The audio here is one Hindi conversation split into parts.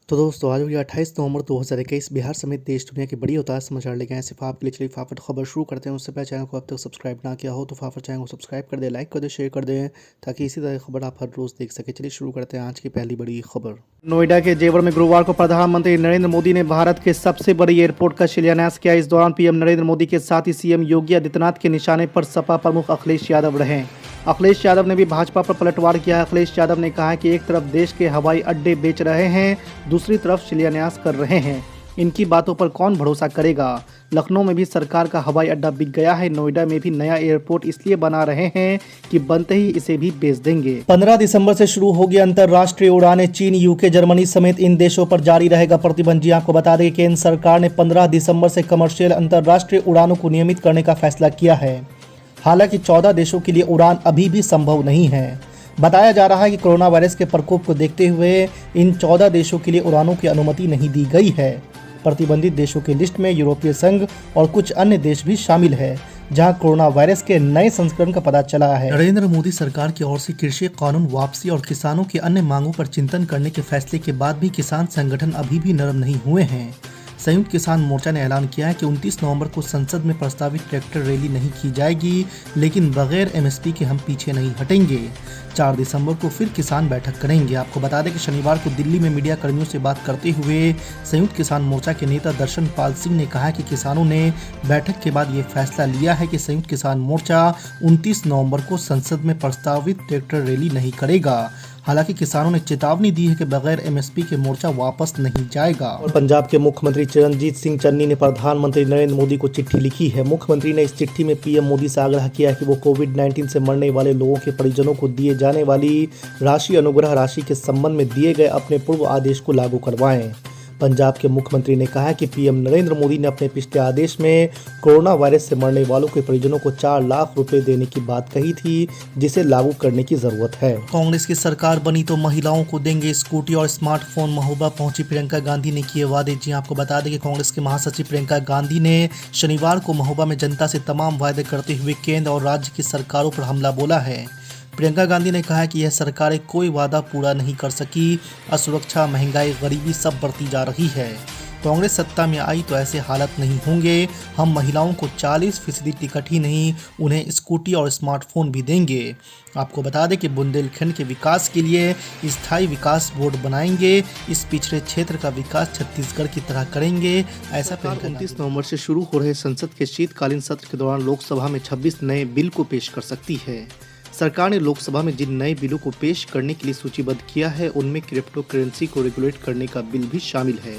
तो दोस्तों आज हो गया 28 नवंबर 2021। बिहार समेत देश दुनिया के बड़ी और ताज़ा समाचार लेके आए सिर्फ आपके लिए। चलिए फटाफट खबर शुरू करते हैं। उससे पहले चैनल को अब तक सब्सक्राइब ना किया हो तो फटाफट चैनल को सब्सक्राइब कर दे, लाइक कर दे, शेयर कर दें ताकि इसी तरह की खबर आप हर रोज़ देख सके। चलिए शुरू करते हैं आज की पहली बड़ी खबर। नोएडा के जेवर में गुरुवार को प्रधानमंत्री नरेंद्र मोदी ने भारत के सबसे बड़ी एयरपोर्ट का शिलान्यास किया। इस दौरान पीएम नरेंद्र मोदी के साथ ही सीएम योगी आदित्यनाथ के निशाने पर सपा प्रमुख अखिलेश यादव रहे। अखिलेश यादव ने भी भाजपा पर पलटवार किया। अखिलेश यादव ने कहा कि एक तरफ देश के हवाई अड्डे बेच रहे हैं, दूसरी तरफ शिलान्यास कर रहे हैं। इनकी बातों पर कौन भरोसा करेगा। लखनऊ में भी सरकार का हवाई अड्डा बिक गया है। नोएडा में भी नया एयरपोर्ट इसलिए बना रहे हैं कि बनते ही इसे भी बेच देंगे। 15 दिसंबर से शुरू होगी अंतर्राष्ट्रीय उड़ानें। चीन, यूके, जर्मनी समेत इन देशों पर जारी रहेगा प्रतिबंध। जी आपको बता दें कि केंद्र सरकार ने 15 दिसंबर से कमर्शियल अंतर्राष्ट्रीय उड़ानों को नियमित करने का फैसला किया है। हालांकि 14 देशों के लिए उड़ान अभी भी संभव नहीं है। बताया जा रहा है कि कोरोना वायरस के प्रकोप को देखते हुए इन 14 देशों के लिए उड़ानों की अनुमति नहीं दी गई है। प्रतिबंधित देशों की लिस्ट में यूरोपीय संघ और कुछ अन्य देश भी शामिल है, जहां कोरोना वायरस के नए संस्करण का पता चला है। नरेंद्र मोदी सरकार की ओर से कृषि कानून वापसी और किसानों की अन्य मांगों पर चिंतन करने के फैसले के बाद भी किसान संगठन अभी भी नरम नहीं हुए हैं। संयुक्त किसान मोर्चा ने ऐलान किया है कि 29 नवंबर को संसद में प्रस्तावित ट्रैक्टर रैली नहीं की जाएगी, लेकिन बगैर एमएसपी के हम पीछे नहीं हटेंगे। 4 दिसंबर को फिर किसान बैठक करेंगे। आपको बता दें कि शनिवार को दिल्ली में मीडिया कर्मियों से बात करते हुए संयुक्त किसान मोर्चा के नेता दर्शन पाल सिंह ने कहा कि किसानों ने बैठक के बाद ये फैसला लिया है कि संयुक्त किसान मोर्चा 29 नवंबर को संसद में प्रस्तावित ट्रैक्टर रैली नहीं करेगा। हालांकि किसानों ने चेतावनी दी है कि बगैर एमएसपी के मोर्चा वापस नहीं जाएगा। और पंजाब के मुख्यमंत्री चरणजीत सिंह चन्नी ने प्रधानमंत्री नरेंद्र मोदी को चिट्ठी लिखी है। मुख्यमंत्री ने इस चिट्ठी में पीएम मोदी से आग्रह किया है कि वो कोविड-19 से मरने वाले लोगों के परिजनों को दिए जाने वाली राशि अनुग्रह राशि के संबंध में दिए गए अपने पूर्व आदेश को लागू करवाएं। पंजाब के मुख्यमंत्री ने कहा कि पीएम नरेंद्र मोदी ने अपने पिछले आदेश में कोरोना वायरस से मरने वालों के परिजनों को 4 लाख रुपए देने की बात कही थी, जिसे लागू करने की जरूरत है। कांग्रेस की सरकार बनी तो महिलाओं को देंगे स्कूटी और स्मार्टफोन। महोबा पहुंची प्रियंका गांधी ने किए वादे। जी आपको बता दें कि कांग्रेस के महासचिव प्रियंका गांधी ने शनिवार को महोबा में जनता से तमाम वादे करते हुए केंद्र और राज्य की सरकारों पर हमला बोला है। प्रियंका गांधी ने कहा कि यह सरकारें कोई वादा पूरा नहीं कर सकी। असुरक्षा, महंगाई, गरीबी सब बढ़ती जा रही है। कांग्रेस सत्ता में आई तो ऐसे हालत नहीं होंगे। हम महिलाओं को 40% टिकट ही नहीं, उन्हें स्कूटी और स्मार्टफोन भी देंगे। आपको बता दें कि बुंदेलखंड के विकास के लिए स्थायी विकास बोर्ड बनाएंगे। इस पिछड़े क्षेत्र का विकास छत्तीसगढ़ की तरह करेंगे। ऐसा 29 नवंबर से शुरू हो रहे संसद के शीतकालीन सत्र के दौरान लोकसभा में 26 नए बिल को पेश कर सकती है। सरकार ने लोकसभा में जिन नए बिलों को पेश करने के लिए सूचीबद्ध किया है, उनमें क्रिप्टो करेंसी को रेगुलेट करने का बिल भी शामिल है।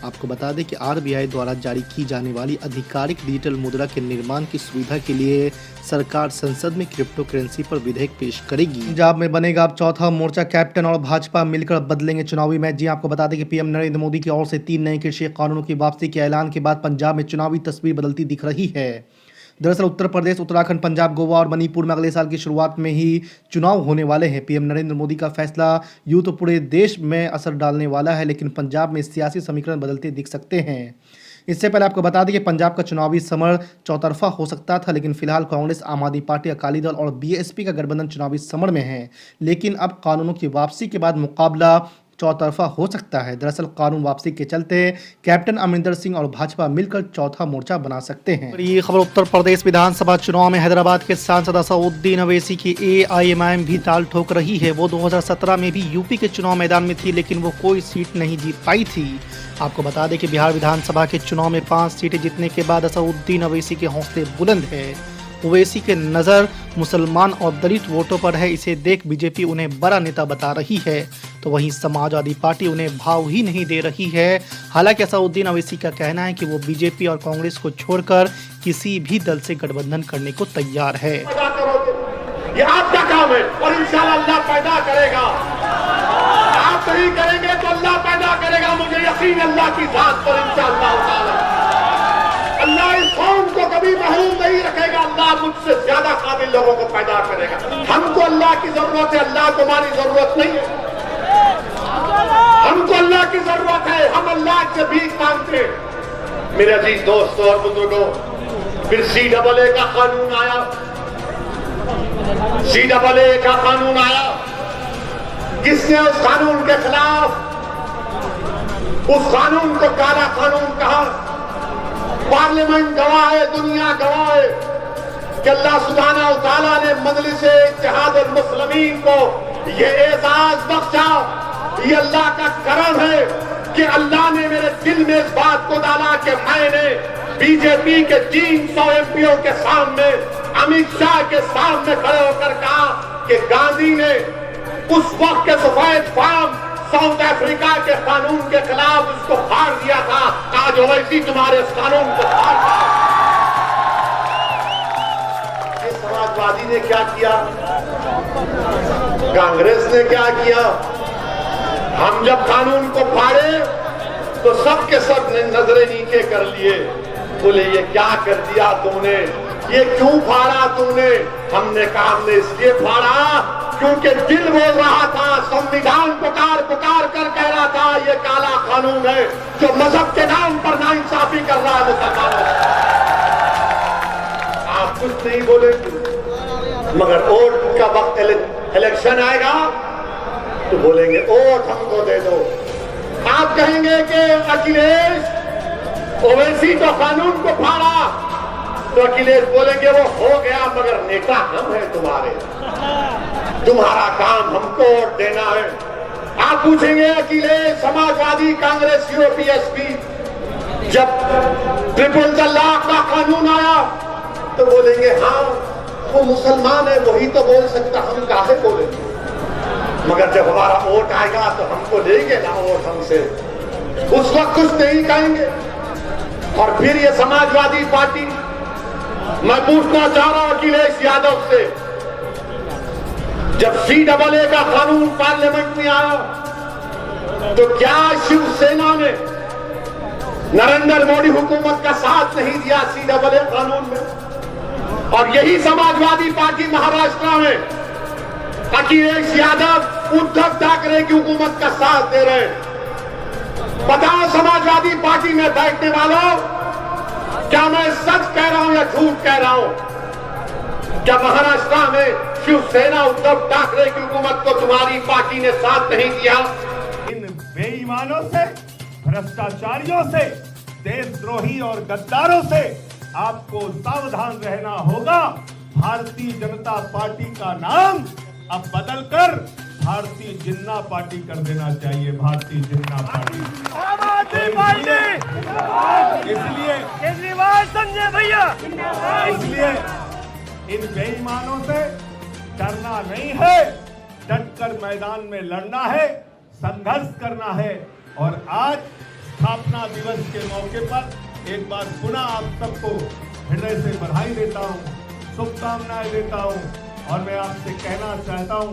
आपको बता दें कि आरबीआई द्वारा जारी की जाने वाली आधिकारिक डिजिटल मुद्रा के निर्माण की सुविधा के लिए सरकार संसद में क्रिप्टो करेंसी पर विधेयक पेश करेगी। पंजाब में बनेगा अब चौथा मोर्चा। कैप्टन और भाजपा मिलकर बदलेंगे चुनावी मैच। जी आपको बता दें कि पीएम नरेंद्र मोदी की ओर से 3 नए कृषि कानूनों की वापसी के ऐलान के बाद पंजाब में चुनावी तस्वीर बदलती दिख रही है। दरअसल उत्तर प्रदेश, उत्तराखंड, पंजाब, गोवा और मणिपुर में अगले साल की शुरुआत में ही चुनाव होने वाले हैं। पीएम नरेंद्र मोदी का फैसला यूं तो पूरे देश में असर डालने वाला है, लेकिन पंजाब में सियासी समीकरण बदलते दिख सकते हैं। इससे पहले आपको बता दें कि पंजाब का चुनावी समर चौतरफा हो सकता था, लेकिन फिलहाल कांग्रेस, आम आदमी पार्टी, अकाली दल और बीएसपी का गठबंधन चुनावी समर में है। लेकिन अब कानूनों की वापसी के बाद मुकाबला चौतरफा हो सकता है। दरअसल कानून वापसी के चलते कैप्टन अमरिंदर सिंह और भाजपा मिलकर चौथा मोर्चा बना सकते हैं। ये खबर उत्तर प्रदेश विधानसभा चुनाव में हैदराबाद के सांसद असदुद्दीन ओवैसी की एआईएमआईएम भी ताल ठोक रही है। वो 2017 में भी यूपी के चुनाव मैदान में थी, लेकिन वो कोई सीट नहीं जीत पाई थी। आपको बता दें कि बिहार विधानसभा के चुनाव में 5 सीटें जीतने के बाद असदुद्दीन ओवैसी के हौसले बुलंद है। ओवैसी के नज़र मुसलमान और दलित वोटों पर है। इसे देख बीजेपी उन्हें बड़ा नेता बता रही है, तो वहीं समाजवादी पार्टी उन्हें भाव ही नहीं दे रही है। हालांकि असदुद्दीन ओवैसी का कहना है कि वो बीजेपी और कांग्रेस को छोड़कर किसी भी दल से गठबंधन करने को तैयार है। ये आपका काम है और इंशाअल्लाह अल्लाह पैदा करेगा। आप नहीं करेंगे तो अल्लाह पैदा करेगा। मुझे यकीन अल्लाह की जात पर इंशाअल्लाह। अल्लाह इस कौम को कभी महरूम नहीं रखेगा। अल्लाह मुझसे ज्यादा काबिल लोगों को पैदा करेगा। हमको अल्लाह की जरूरत है, अल्लाह को हमारी जरूरत नहीं है। हमको अल्लाह की जरूरत है, हम अल्लाह से भीख मांगते हैं। मेरे अजीज दोस्तों और बुजुर्गों, फिर CAA का कानून आया। CAA का कानून आया। किसने उस कानून के खिलाफ उस कानून को काला कानून कहा। पार्लियामेंट गवाह है, दुनिया गवाह है कि अल्लाह सुब्हानहू व तआला ने मजलिस-ए इत्तेहादुल मुस्लिमीन को ये एजाज बख्शा। ये अल्लाह का करम है कि अल्लाह ने मेरे दिल में इस बात को डाला कि मैंने बीजेपी के 300 एमपीओ के सामने, अमित शाह के सामने खड़े होकर कहा कि गांधी ने उस वक्त के सफेद फार्म साउथ अफ्रीका के कानून के खिलाफ उसको फाड़ दिया था। आज ओवैसी तुम्हारे इस कानून को फाड़ दिया। समाजवादी ने क्या किया, कांग्रेस ने क्या किया? हम जब कानून को फाड़े तो सब के सब ने नजरें नीचे कर लिए। बोले ये क्या कर दिया तुमने, ये क्यों फाड़ा तुमने? हमने कहा हमने इसलिए फाड़ा क्योंकि दिल बोल रहा था, संविधान पुकार पुकार कर कह रहा था ये काला कानून है जो मजहब के नाम पर नाइंसाफी कर रहा है मुसलमानों। आप कुछ नहीं बोले, मगर वोट का वक्त इलेक्शन आएगा तो बोलेंगे वोट हमको दे दो। आप कहेंगे कि अखिलेश ओवैसी तो कानून को फाड़ा, तो अखिलेश बोलेंगे वो हो गया मगर नेता हम है तुम्हारे, तुम्हारा काम हमको वोट देना है। आप पूछेंगे अखिलेश, समाजवादी, कांग्रेस, यूपीएसपी, जब ट्रिपल तलाक का कानून आया तो बोलेंगे हाँ वो मुसलमान है, वही तो बोल सकता, हम काहे बोलेंगे? मगर जब हमारा वोट आएगा तो हमको लेंगे ना वोट हमसे, उस वक्त कुछ नहीं कहेंगे। और फिर ये समाजवादी पार्टी, मैं पूछना चाह रहा हूं अखिलेश यादव से, जब CAA का कानून पार्लियामेंट में आया तो क्या शिवसेना ने नरेंद्र मोदी हुकूमत का साथ नहीं दिया CAA कानून में? और यही समाजवादी पार्टी महाराष्ट्र में अखिलेश यादव, उद्धव ठाकरे की हुकूमत का साथ दे रहे हैं। बताओ समाजवादी पार्टी में बैठने वालों, क्या मैं सच कह रहा हूं या झूठ कह रहा हूं? क्या महाराष्ट्र में शिवसेना, उद्धव ठाकरे की हुकूमत को तुम्हारी पार्टी ने साथ नहीं दिया? इन बेईमानों से, भ्रष्टाचारियों से, देशद्रोही और गद्दारों से आपको सावधान रहना होगा। भारतीय जनता पार्टी का नाम अब बदलकर भारतीय जिन्ना पार्टी कर देना चाहिए। भारतीय जिन्ना पार्टी। इसलिए केजरीवाल, संजय भैया, इसलिए इन बेईमानों से डरना नहीं है, डटकर मैदान में लड़ना है, संघर्ष करना है। और आज स्थापना दिवस के मौके पर एक बार पुनः आप सबको हृदय से बधाई देता हूं, शुभकामनाएं देता हूं। और मैं आपसे कहना चाहता हूं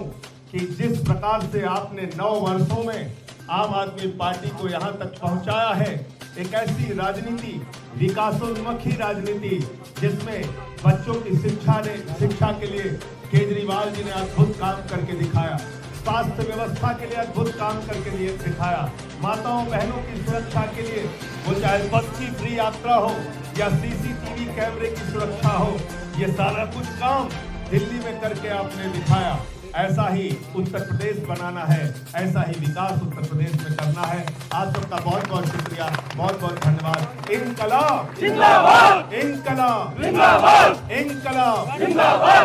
कि जिस प्रकार से आपने 9 वर्षों में आम आदमी पार्टी को यहां तक पहुंचाया है, एक ऐसी राजनीति, विकासोन्मुखी राजनीति, जिसमें बच्चों की शिक्षा के लिए केजरीवाल जी ने अद्भुत काम करके दिखाया, स्वास्थ्य व्यवस्था के लिए अद्भुत काम करके लिए दिखाया, माताओं बहनों की सुरक्षा के लिए, वो चाहे बस की फ्री यात्रा हो या CCTV कैमरे की सुरक्षा हो, ये सारा कुछ काम दिल्ली में करके आपने दिखाया। ऐसा ही उत्तर प्रदेश बनाना है, ऐसा ही विकास उत्तर प्रदेश में करना है। आप सबका बहुत बहुत शुक्रिया, बहुत बहुत धन्यवाद। इनकलाब जिंदाबाद, इनकलाब जिंदाबाद, इनकलाब जिंदाबाद।